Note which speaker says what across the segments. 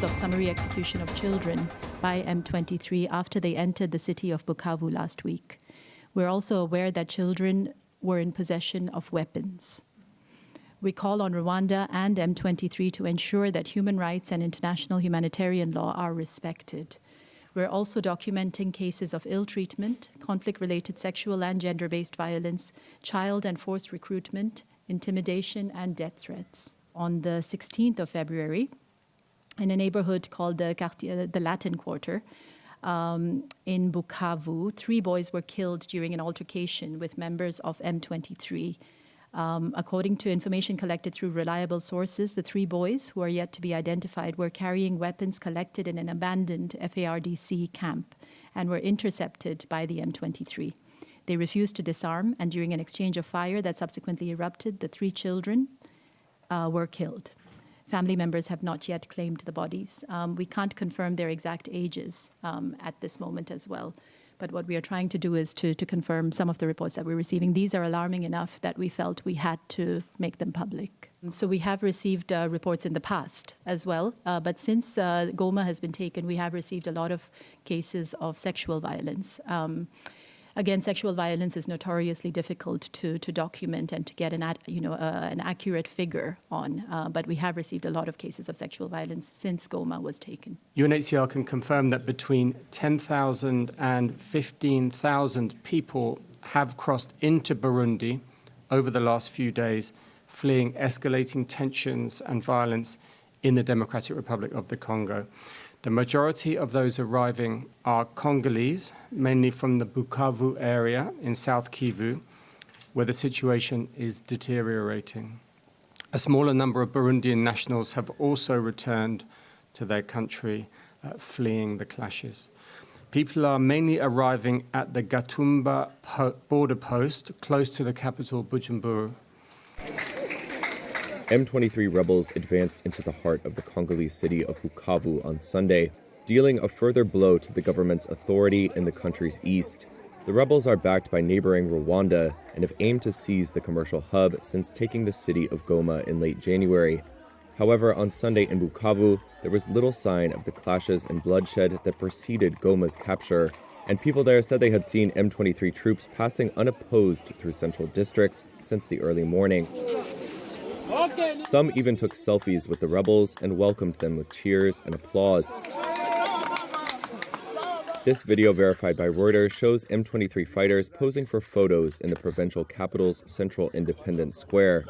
Speaker 1: of summary execution of children by M23 after they entered the city of Bukavu last week. We're also aware that children were in possession of weapons. We call on Rwanda and M23 to ensure that human rights and international humanitarian law are respected. We're also documenting cases of ill treatment, conflict-related sexual and gender-based violence, child and forced recruitment, intimidation, and death threats. On the 16th of February, in a neighborhood called the Latin Quarter, in Bukavu, 3 boys were killed during an altercation with members of M23. According to information collected through reliable sources, the 3 boys, who are yet to be identified, were carrying weapons collected in an abandoned FARDC camp and were intercepted by the M23. They refused to disarm, and during an exchange of fire that subsequently erupted, the 3 children were killed. Family members have not yet claimed the bodies. We can't confirm their exact ages at this moment as well. But what we are trying to do is to confirm some of the reports that we're receiving. These are alarming enough that we felt we had to make them public. So we have received reports in the past as well. But since Goma has been taken, we have received a lot of cases of sexual violence. Again, sexual violence is notoriously difficult to document and to get an accurate figure on. But we have received a lot of cases of sexual violence since Goma was taken.
Speaker 2: UNHCR can confirm that between 10,000 and 15,000 people have crossed into Burundi over the last few days, fleeing escalating tensions and violence in the Democratic Republic of the Congo. The majority of those arriving are Congolese, mainly from the Bukavu area in South Kivu, where the situation is deteriorating. A smaller number of Burundian nationals have also returned to their country, fleeing the clashes. People are mainly arriving at the Gatumba border post, close to the capital, Bujumbura.
Speaker 3: M23 rebels advanced into the heart of the Congolese city of Bukavu on Sunday, dealing a further blow to the government's authority in the country's east. The rebels are backed by neighboring Rwanda and have aimed to seize the commercial hub since taking the city of Goma in late January. However, on Sunday in Bukavu, there was little sign of the clashes and bloodshed that preceded Goma's capture, and people there said they had seen M23 troops passing unopposed through central districts since the early morning. Some even took selfies with the rebels and welcomed them with cheers and applause. This video, verified by Reuters, shows M23 fighters posing for photos in the provincial capital's central Independence Square.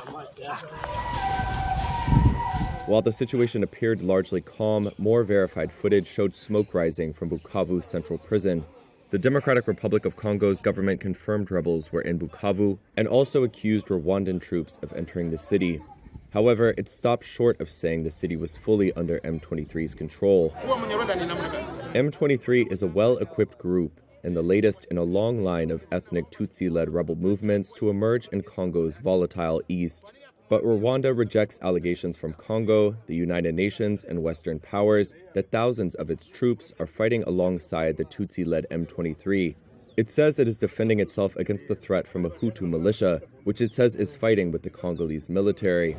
Speaker 3: While the situation appeared largely calm, more verified footage showed smoke rising from Bukavu's central prison. The Democratic Republic of Congo's government confirmed rebels were in Bukavu and also accused Rwandan troops of entering the city. However, it stopped short of saying the city was fully under M23's control. M23 is a well-equipped group and the latest in a long line of ethnic Tutsi-led rebel movements to emerge in Congo's volatile east. But Rwanda rejects allegations from Congo, the United Nations, and Western powers that thousands of its troops are fighting alongside the Tutsi-led M23. It says it is defending itself against the threat from a Hutu militia, which it says is fighting with the Congolese military.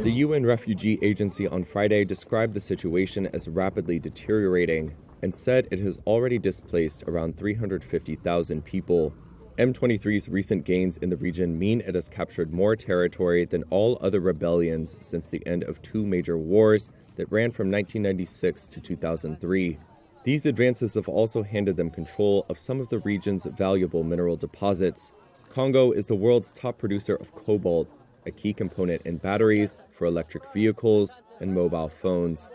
Speaker 3: The UN Refugee Agency on Friday described the situation as rapidly deteriorating and said it has already displaced around 350,000 people. M23's recent gains in the region mean it has captured more territory than all other rebellions since the end of 2 major wars that ran from 1996 to 2003. These advances have also handed them control of some of the region's valuable mineral deposits. Congo is the world's top producer of cobalt, a key component in batteries for electric vehicles and mobile phones.